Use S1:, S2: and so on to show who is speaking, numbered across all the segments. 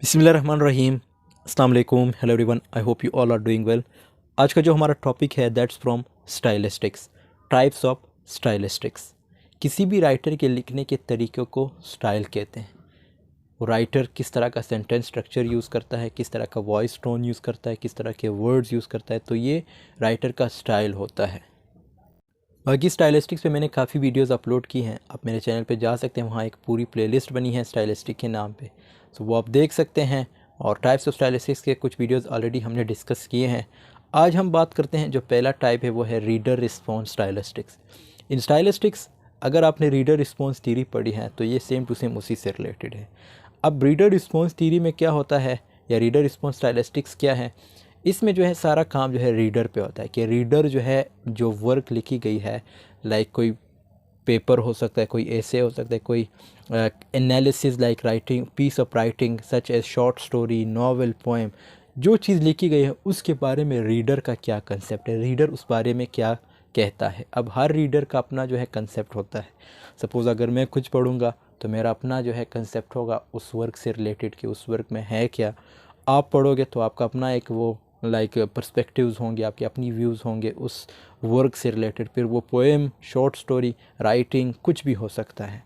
S1: बिस्मिल्लाहिर्रहमानिर्रहीम। अस्सलाम वालेकुम। Hello everyone, I hope you all are doing well. आज का जो हमारा टॉपिक है that's from stylistics, types of stylistics. किसी भी राइटर के लिखने के तरीक़ों को स्टाइल कहते हैं। वो राइटर किस तरह का सेंटेंस स्ट्रक्चर यूज़ करता है, किस तरह का वॉइस टोन यूज़ करता है, किस तरह के वर्ड्स यूज़ करता है, तो ये राइटर का स्टाइल होता है। बाकी स्टाइलिस्टिक्स पे मैंने काफ़ी वीडियोस अपलोड की हैं, आप मेरे चैनल पे जा सकते हैं, वहाँ एक पूरी प्लेलिस्ट बनी है स्टाइलिस्टिक के नाम पे, सो वो आप देख सकते हैं। और टाइप्स ऑफ स्टाइलिस्टिक्स के कुछ वीडियोस ऑलरेडी हमने डिस्कस किए हैं। आज हम बात करते हैं, जो पहला टाइप है वो है रीडर रिस्पॉन्स स्टाइलिस्टिक्स। इन स्टाइलिस्टिक्स अगर आपने रीडर रिस्पॉन्स थ्योरी पढ़ी है तो ये सेम टू सेम उसी से रिलेटेड है। अब रीडर रिस्पॉन्स थ्योरी में क्या होता है या रीडर रिस्पॉन्स स्टाइलिस्टिक्स क्या है, इसमें जो है सारा काम जो है रीडर पे होता है कि रीडर जो है जो वर्क लिखी गई है, लाइक कोई पेपर हो सकता है, कोई ऐसे हो सकता है, कोई analysis like writing piece of writing such as short story, novel, poem, जो चीज़ लिखी गई है उसके बारे में रीडर का क्या कंसेप्ट है, रीडर उस बारे में क्या कहता है। अब हर रीडर का अपना जो है कंसेप्ट होता है। सपोज़ अगर मैं कुछ पढ़ूँगा तो मेरा अपना जो है कंसेप्ट होगा उस वर्क से रिलेटेड कि उस वर्क में है क्या। आप पढ़ोगे तो आपका अपना एक वो लाइक पर्सपेक्टिव्स होंगे, आपके अपनी व्यूज़ होंगे उस वर्क से रिलेटेड। फिर वो पोएम, शॉर्ट स्टोरी, राइटिंग कुछ भी हो सकता है।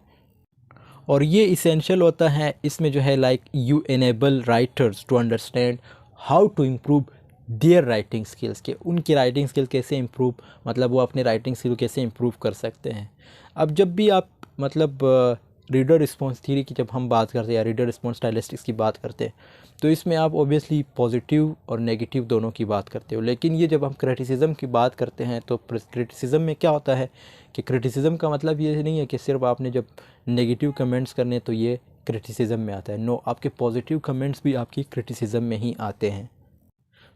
S1: और ये इसेंशियल होता है, इसमें जो है like you enable writers to understand how to improve their writing skills, के उनकी राइटिंग स्किल कैसे इम्प्रूव, मतलब वो अपने राइटिंग स्किल कैसे इम्प्रूव कर सकते हैं। अब जब भी आप मतलब रीडर रिस्पॉन्स थ्योरी की जब हम बात करते हैं या रीडर रिस्पॉन्स स्टाइलिस्टिक्स की बात करते हैं तो इसमें आप ऑब्वियसली पॉजिटिव और नेगेटिव दोनों की बात करते हो। लेकिन ये जब हम क्रिटिसिज्म की बात करते हैं तो क्रिटिसिज्म में क्या होता है कि क्रिटिसिज्म का मतलब ये नहीं है कि सिर्फ आपने जब नेगेटिव कमेंट्स करने तो ये क्रिटिसिज्म में आता है। नो, आपके पॉजिटिव कमेंट्स भी आपकी क्रिटिसिज्म में ही आते हैं।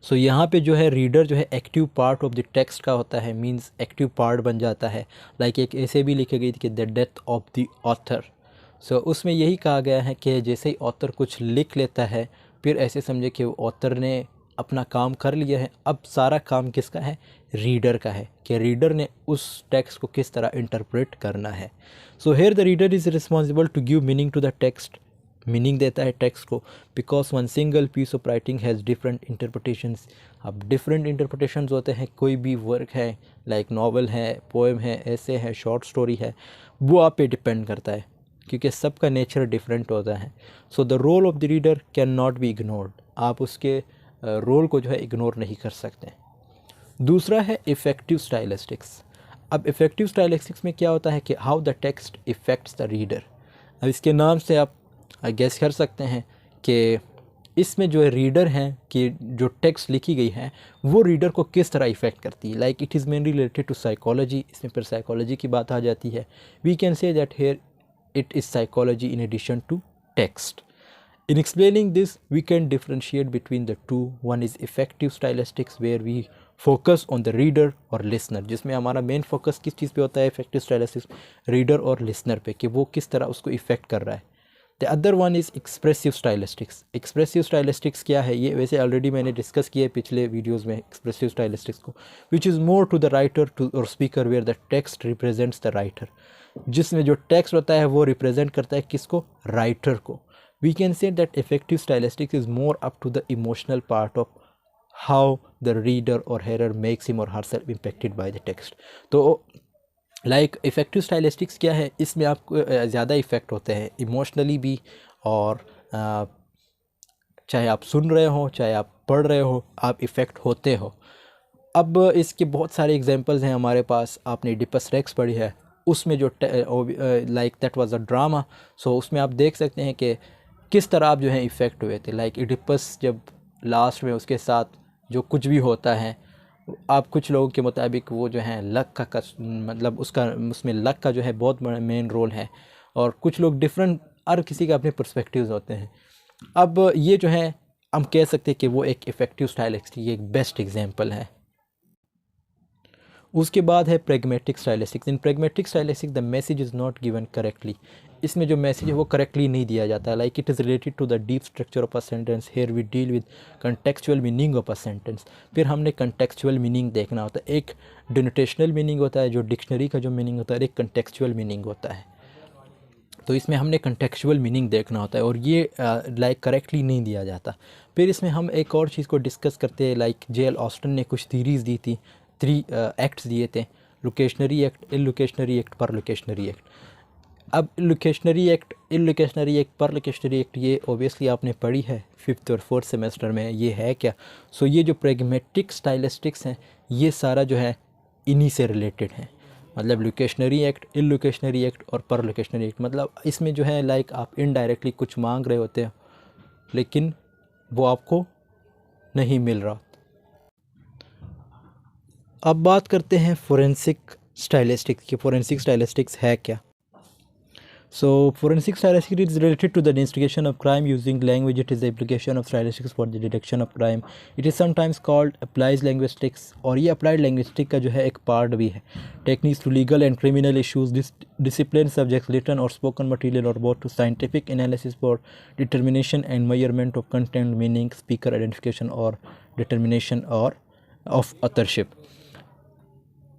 S1: सो यहाँ पे जो है रीडर जो है active part of the text का होता है, मींस एक्टिव पार्ट बन जाता है। लाइक एक ऐसे भी लिखी गई थी कि the death of the author. So उसमें यही कहा गया है कि जैसे ही ऑथर कुछ लिख लेता है फिर ऐसे समझे कि वो ऑथर ने अपना काम कर लिया है, अब सारा काम किसका है, रीडर का है, कि रीडर ने उस टेक्स्ट को किस तरह इंटरप्रेट करना है। So here the reader is responsible to give meaning to the text, meaning देता है टेक्स्ट को, because one single piece of writing has different interpretations. अब डिफरेंट इंटरप्रटेशंस होते हैं, कोई भी वर्क है लाइक नॉवल है, पोएम है, ऐसे है, शॉर्ट स्टोरी है, वो आप पे डिपेंड करता है क्योंकि सबका नेचर डिफरेंट होता है। So the role of the reader can not be ignored, आप उसके रोल को जो है इग्नोर नहीं कर सकते। दूसरा है इफ़ेक्टिव स्टाइलिस्टिक्स। अब इफ़ेक्टिव स्टाइलिस्टिक्स में क्या होता है कि how the text effects the reader. अब इसके नाम से आप गेस कर सकते हैं कि इसमें जो है रीडर हैं कि जो टेक्स्ट लिखी गई है वो रीडर को किस तरह इफ़ेक्ट करती है। Like it is mainly related to psychology, इसमें फिर साइकोलॉजी की बात आ जाती है। We can say that here it is psychology in addition to text. In explaining this, we can differentiate between the two. One is effective stylistics where we focus on the reader or listener, जिसमें हमारा main focus किस चीज़ पे होता है, effective stylistics reader और listener पे, कि वो किस तरह उसको इफ़ेक्ट कर रहा है। The other one is expressive stylistics. Expressive stylistics क्या है, ये वैसे ऑलरेडी मैंने डिस्कस किया है पिछले वीडियोज़ में एक्सप्रेसिव स्टाइलिस्टिक्स को, which is more to the writer to or speaker where the text represents the writer, जिसमें जो टेक्स्ट होता है वो रिप्रेजेंट करता है किसको, राइटर को। We can say that affective stylistics is more up to the emotional part of how the reader और हेरर मेक्स हिम और herself impacted by the text. तो लाइक इफेक्टिव स्टाइलिस्टिक्स क्या है, इसमें आपको ज़्यादा इफ़ेक्ट होते हैं इमोशनली भी, और चाहे आप सुन रहे हो चाहे आप पढ़ रहे हो आप इफ़ेक्ट होते हो। अब इसके बहुत सारे एग्जांपल्स हैं हमारे पास। आपने डिपस रेक्स पढ़ी है, उसमें जो like that was a drama, so उसमें आप देख सकते हैं कि किस तरह आप जो है इफ़ेक्ट हुए थे। लाइक इडिपस जब लास्ट में उसके साथ जो कुछ भी होता है, आप कुछ लोगों के मुताबिक वो जो है लक का मतलब उसका उसमें लक का जो है बहुत बड़ा मेन रोल है, और कुछ लोग डिफरेंट, हर किसी के अपने पर्सपेक्टिव्स होते हैं। अब ये जो है हम कह सकते हैं कि वो एक इफ़ेक्टिव स्टाइलिस्ट की एक बेस्ट एग्जांपल है। उसके बाद है pragmatic stylistics. In pragmatic stylistics the message is not given correctly, इसमें जो मैसेज है वो करेक्टली नहीं दिया जाता। Like it is related to the deep structure of a sentence, here we deal with contextual meaning of a sentence. फिर हमने contextual meaning देखना होता है, एक डिनोटेशनल मीनिंग होता है जो डिक्शनरी का जो मीनिंग होता है, एक कंटेक्चुअल मीनिंग होता है। तो इसमें हमने कंटेक्चुअल मीनिंग देखना होता है और ये लाइक करेक्टली नहीं दिया जाता। फिर इसमें हम एक और चीज़ को डिस्कस करते हैं, लाइक जेएल ऑस्टन ने कुछ थीरीज़ दी थी, 3 एक्ट्स दिए थे, लोकेशनरी एक्ट, इलोकेशनरी एक्ट, पर लोकेशनरी एक्ट। अब लोकेशनरी एक्ट, इलोकेशनरी एक्ट, पर लोकेशनरी एक्ट, ये ओबियसली आपने पढ़ी है 5th और 4th सेमेस्टर में, ये है क्या। सो ये जो प्रैग्मेटिक स्टाइलिस्टिक्स हैं ये सारा जो है इन्हीं से रिलेटेड है। मतलब लोकेशनरी एक्ट, इलोकेशनरी एक्ट और पर लोकेशनरी एक्ट, मतलब इसमें जो है लाइक आप इनडायरेक्टली कुछ मांग रहे होते हो लेकिन वो आपको नहीं मिल रहा। अब बात करते हैं फोरेंसिक स्टाइलिस्टिक्स की। फोरेंसिक स्टाइलिस्टिक्स है क्या। So, forensic statistics is related to the investigation of crime using language. It is the application of statistics for the detection of crime. It is sometimes called applied linguistics, और ये applied linguistics का जो है एक part भी है। Techniques to legal and criminal issues, discipline subjects, written or spoken material, or both, to scientific analysis for determination and measurement of content, meaning, speaker identification, or determination or of authorship.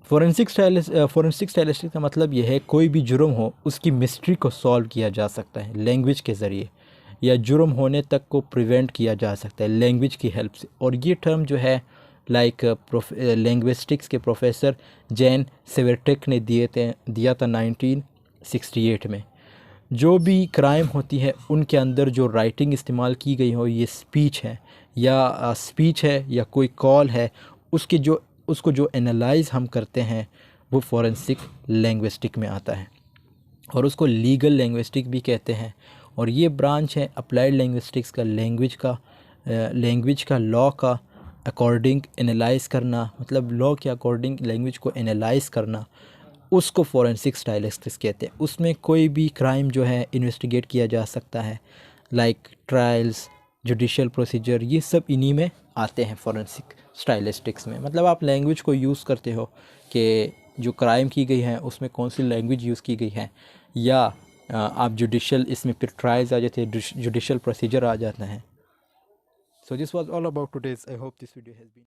S1: Forensic stylistic का मतलब यह है कोई भी जुर्म हो उसकी mystery को सॉल्व किया जा सकता है लैंग्वेज के ज़रिए, या जुर्म होने तक को प्रिवेंट किया जा सकता है लैंग्वेज की हेल्प से। और ये टर्म जो है लाइक लैंग्विस्टिक्स के प्रोफेसर जैन सेवर्टेक ने दिया था 1968 में। जो भी क्राइम होती है उनके अंदर जो राइटिंग इस्तेमाल की गई हो, ये स्पीच है या कोई कॉल है, उसको जो एनालाइज हम करते हैं वो फोरेंसिक लैंग्विस्टिक में आता है, और उसको लीगल लैंग्विस्टिक भी कहते हैं। और ये ब्रांच है अप्लाइड लैंग्विस्टिक्स का, लैंग्वेज का लॉ का अकॉर्डिंग एनालाइज करना, मतलब लॉ के अकॉर्डिंग लैंग्वेज को एनालाइज करना, उसको फोरेंसिक स्टाइलिस्टिक्स कहते हैं। उसमें कोई भी क्राइम जो है इन्वेस्टिगेट किया जा सकता है, लाइक ट्रायल्स, जुडिशल प्रोसीजर, ये सब इन्हीं में आते हैं फोरेंसिक स्टाइलिस्टिक्स में। मतलब आप लैंग्वेज को यूज़ करते हो कि जो क्राइम की गई है उसमें कौन सी लैंग्वेज यूज़ की गई है, या आप जुडिशल, इसमें फिर ट्रायल्स आ जाते हैं, जुडिशल प्रोसीजर आ जाता है। So this was all about today's. I hope this video has been